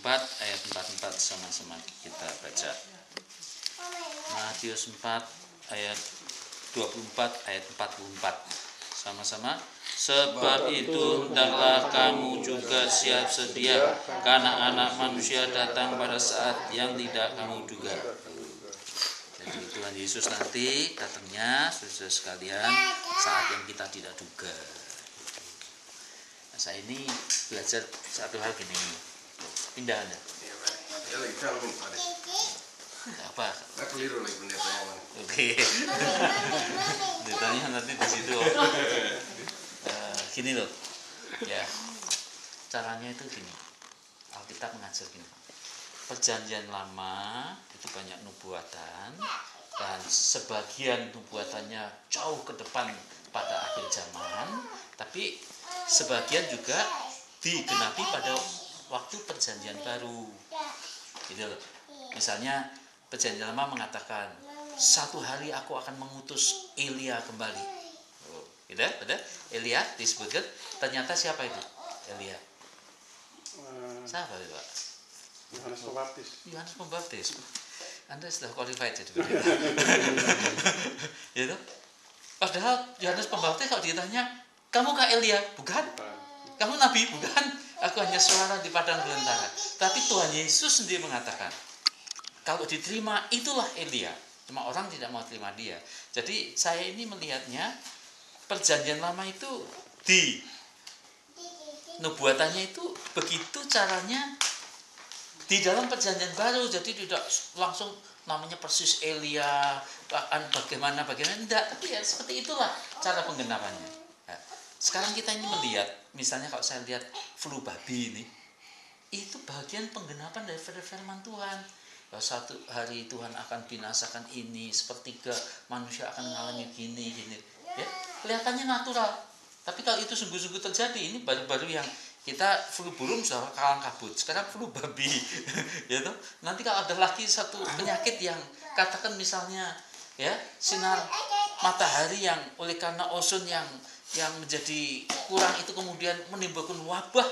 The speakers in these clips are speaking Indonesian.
4 ayat 44 sama-sama kita baca. Matius 4 ayat 24 ayat 44 sama-sama. Sebab itu hendaklah kamu juga siap sedia, karena Anak Manusia datang pada saat yang tidak kamu duga. Jadi Tuhan Yesus nanti datangnya, saudara sekalian, saat yang kita tidak duga. Nah, saya ini belajar satu hal gini. Pindah Anda. Apa? Keliru nih pendetanya. Oke. Ditanya nanti di situ. Gini loh. Ya. Caranya itu gini. Alkitab mengajar gini. Perjanjian lama itu banyak nubuatan, dan sebagian nubuatannya jauh ke depan pada akhir zaman, tapi sebagian juga digenapi pada waktu perjanjian baru. Gitu loh. Misalnya perjanjian lama mengatakan, satu hari aku akan mengutus Elia kembali. Oh, gitu, betul? Elia disebutkan. Ternyata siapa itu? Elia. Siapa itu, Pak? Yohanes Pembaptis. Yohanes Pembaptis. Anda sudah qualified jadi pendeta. Gitu. Padahal Yohanes Pembaptis kalau ditanya, kamu kah Elia? Bukan. Kamu nabi? Bukan. Aku hanya suara di padang belantara. Tapi Tuhan Yesus sendiri mengatakan, kalau diterima itulah Elia. Cuma orang tidak mau terima dia. Jadi saya ini melihatnya perjanjian lama itu di nubuatannya itu begitu caranya di dalam perjanjian baru. Jadi tidak langsung namanya persis Elia, bagaimana enggak, tapi ya seperti itulah cara penggenapannya. Nah, sekarang kita ini melihat, misalnya kalau saya lihat flu babi ini, itu bagian penggenapan dari firman Tuhan. Satu hari Tuhan akan binasakan ini, sepertiga manusia akan mengalami gini. Ya, kelihatannya natural. Tapi kalau itu sungguh-sungguh terjadi, ini baru-baru yang kita flu burung sudah kalang kabut, sekarang flu babi. Ya toh? Nanti kalau ada lagi satu penyakit yang katakan misalnya ya sinar matahari yang oleh karena ozon yang menjadi kurang itu kemudian menimbulkan wabah,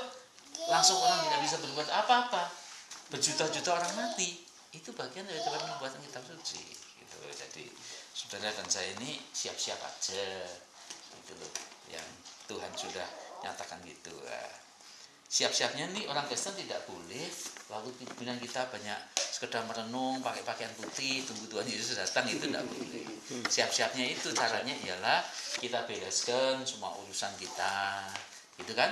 langsung orang tidak bisa berbuat apa-apa, berjuta-juta orang mati. Itu bagian dari pembuatan kitab suci gitu. Jadi saudara dan saya ini siap-siap aja gitu loh, yang Tuhan sudah nyatakan gitu. Siap-siapnya nih orang Kristen tidak boleh lalu pimpinan kita banyak sekedar merenung pakai pakaian putih tunggu Tuhan Yesus datang, itu tidak boleh. Siap-siapnya itu caranya ialah kita bereskan semua urusan kita gitu kan.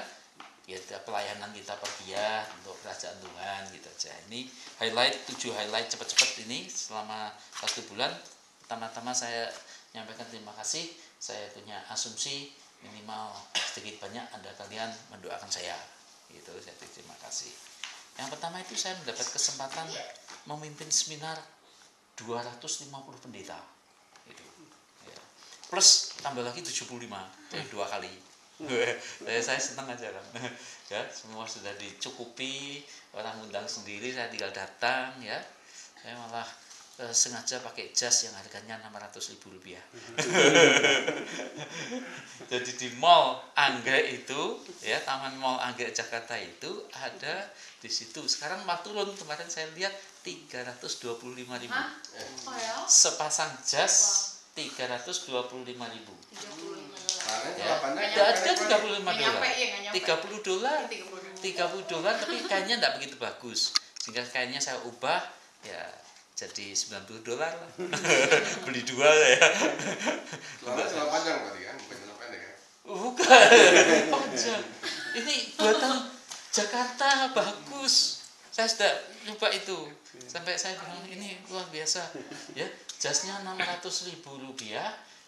Ya, pelayanan kita pergiat untuk kerajaan Tuhan gitu aja. Ini 7 highlight cepat-cepat ini selama 1 bulan. Pertama-tama saya menyampaikan terima kasih. Saya punya asumsi minimal sedikit banyak Anda kalian mendoakan saya. Gitu, saya terima kasih. Yang pertama itu saya mendapat kesempatan memimpin seminar 250 pendeta. Gitu. Ya. Plus tambah lagi 75, jadi 2 kali. Saya senang aja kan. Ya, semua sudah dicukupi, orang undang sendiri, saya tinggal datang ya. Saya malah sengaja pakai jas yang harganya Rp600.000. Jadi di Mall Anggrek itu ya, Taman Mall Anggrek Jakarta itu ada di situ. Sekarang malah turun, kemarin saya lihat 325.000. Sepasang jas 325.000. Ya, ada $35. $30 tapi kainnya enggak begitu bagus. Sehingga kainnya saya ubah ya jadi $90 lah. Beli 2 ya. Celana panjang berarti kan, bukan celana pendek kan? Bukan. Panjang. Ini buatan Jakarta bagus. Saya sudah lupa itu. Sampai saya bilang ini luar biasa. Ya, jasnya Rp600.000,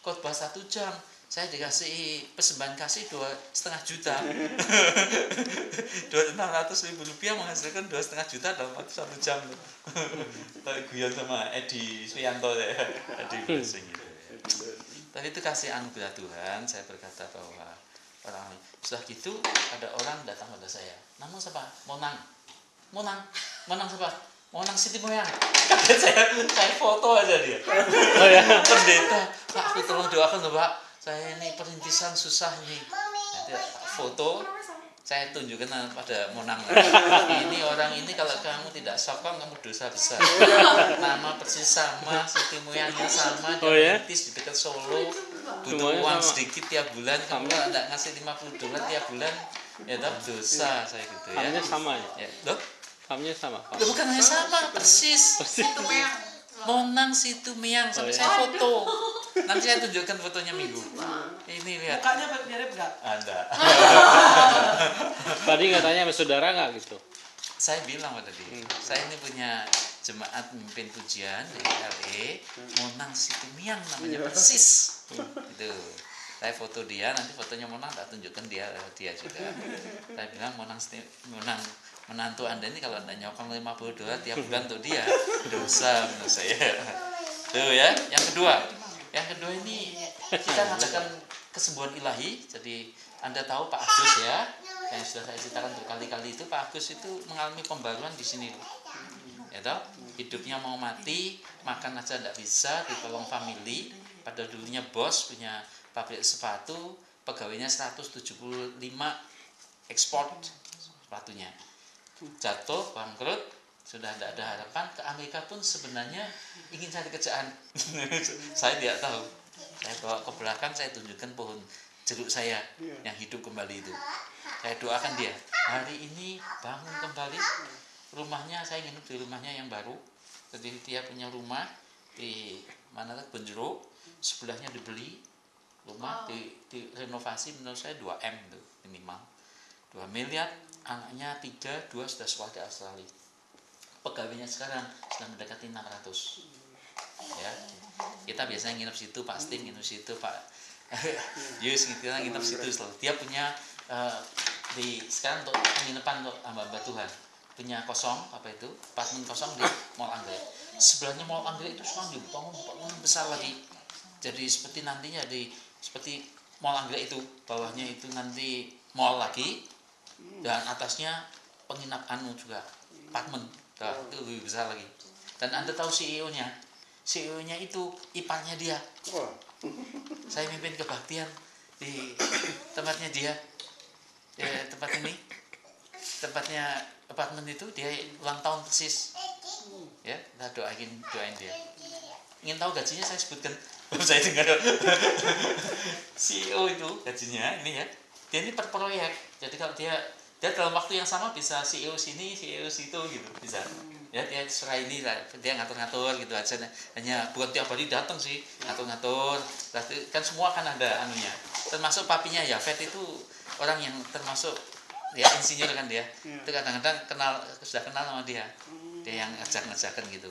khotbah 1 jam. Saya dikasih persembahan kasih 2,5 juta. Rp600.000 menghasilkan 2,5 juta dalam waktu 1 jam. Guyon sama Edi Suyanto ya, Edi Blessing gitu. Tapi itu kasih anugerah Tuhan. Saya berkata bahwa orang setelah gitu ada orang datang pada saya. Nama siapa? Monang siapa? Monang Siti Moyang. Kaget saya foto aja dia. Oh ya, pendeta. Pak, tolong doakan loh Pak. Saya ini perintisan susah ini. Nanti foto saya tunjukkan pada Monang. Ini orang ini kalau kamu tidak sopan kamu dosa besar. Nama persis sama, Siti Moyangnya sama, dia mentis di dekat Solo. Butuh uang sedikit tiap bulan, kamu kalau tidak ngasih $50 tiap bulan, ya tak dosa saya gitu ya. Famnya sama ya? Loh? Famnya sama. Loh, bukan hanya sama, persis. Monang Situ Miang sampai saya foto. Nanti saya tunjukkan fotonya minggu. Ini lihat. Mukanya mirip nggak? Ada. Tadi katanya sama saudara nggak gitu? Saya bilang pada dia, saya ini punya jemaat memimpin pujian di LA, Monang Situ Miang namanya persis. Gitu. Saya foto dia, nanti fotonya Monang tak tunjukkan dia juga. Saya bilang Monang menantu Anda ini kalau Anda nyokong $50 tiap bulan untuk dia, dosa menurut saya. Tuh ya, yang kedua ini kita mengadakan kesembuhan ilahi. Jadi Anda tahu Pak Agus ya, yang sudah saya ceritakan berkali-kali itu, Pak Agus itu mengalami pembaruan di sini. Ya toh, hidupnya mau mati, makan aja tidak bisa, ditolong family. Pada dulunya bos punya pabrik sepatu, pegawainya 175 ekspor sepatunya. Jatuh, bangkrut, sudah tidak ada harapan. Ke Amerika pun sebenarnya ingin cari kerjaan. Saya tidak tahu. Saya bawa ke belakang, saya tunjukkan pohon jeruk saya yang hidup kembali itu. Saya doakan dia, hari ini bangun kembali. Rumahnya, saya nginep di rumahnya yang baru. Jadi dia punya rumah di mana kebun jeruk, sebelahnya dibeli rumah, direnovasi menurut saya 2M itu minimal. 2 miliar, anaknya 3, 2 sudah sekolah di Australia. Pegawainya sekarang sudah mendekati 600. Ya, kita biasanya nginep situ, Pak Sting nginep situ, Pak Yus kita nginep situ. Dia punya sekarang untuk penginapan untuk hamba Tuhan punya kosong apartemen kosong di Mall Anggrek. Sebelahnya Mall Anggrek itu sekarang dibangun besar lagi. Jadi seperti nantinya seperti Mall Anggrek itu, bawahnya itu nanti mall lagi dan atasnya penginapan juga apartemen. Itu lebih besar lagi. Dan Anda tahu CEO-nya itu iparnya dia. Saya mimpin kebaktian di tempatnya dia. Tempatnya apartemen itu dia ulang tahun persis. Ya, kita doain dia. Ingin tahu gajinya saya sebutkan. Saya dengar CEO itu gajinya ini ya. Dia ini per proyek. Jadi kalau dia dalam waktu yang sama bisa CEO sini, CEO situ gitu bisa. Ya dia serah ini lah, dia ngatur-ngatur gitu aja. Hanya bukan tiap hari datang sih, ngatur-ngatur. Kan semua kan ada anunya. Termasuk papinya Yafet itu orang yang termasuk ya insinyur kan dia. Itu kadang-kadang sudah kenal sama dia. Dia yang ngajak-ngajakan gitu.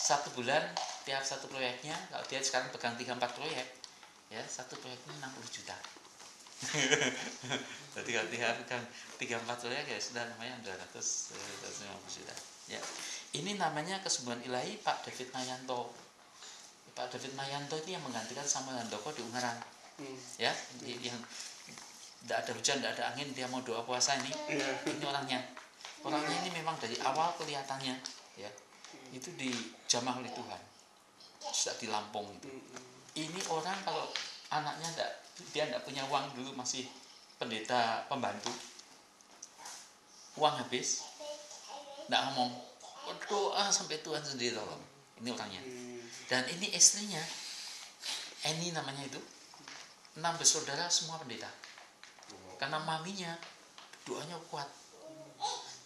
1 bulan tiap satu proyeknya, kalau dia sekarang pegang 3-4 proyek, ya satu proyeknya 60 juta. Jadi kalau dia pegang 3-4 proyek ya sudah namanya 250 juta. Ya, ini namanya kesembuhan ilahi Pak David Mayanto. Pak David Mayanto itu yang menggantikan Samuel Handoko di Ungaran. Ya, yang tidak ada hujan, tidak ada angin, dia mau doa puasa ini. Ini orangnya ini memang dari awal kelihatannya, ya, itu dijamah oleh Tuhan. Sudah di Lampung itu. Ini orang kalau anaknya dia tidak punya uang, dulu masih pendeta pembantu, uang habis, tidak ngomong, doa sampai Tuhan sendiri tolong. Ini orangnya. Dan ini istrinya, Eni namanya itu, 6 bersaudara semua pendeta. Karena maminya doanya kuat.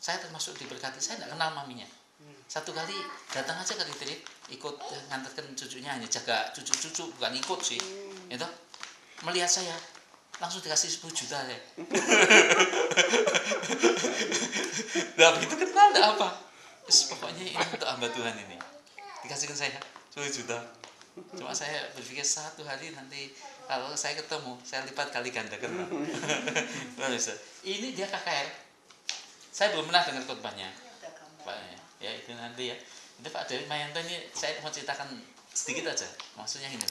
Saya termasuk diberkati, saya tidak kenal maminya. Satu kali datang aja ke retreat, ikut ngantarkan cucunya, hanya jaga cucu-cucu, bukan ikut sih. Itu melihat saya langsung dikasih 10 juta ya. Nah begitu kenal enggak apa. Pokoknya ini untuk hamba Tuhan ini. Dikasihkan saya 10 juta. Cuma saya berpikir satu hari nanti kalau saya ketemu, saya lipat kali gandakan. Ini dia KKR. Saya belum pernah dengar khotbahnya. Ya itu nanti ya. Itu Pak David Mayanto ini saya mau ceritakan sedikit aja. Maksudnya ini.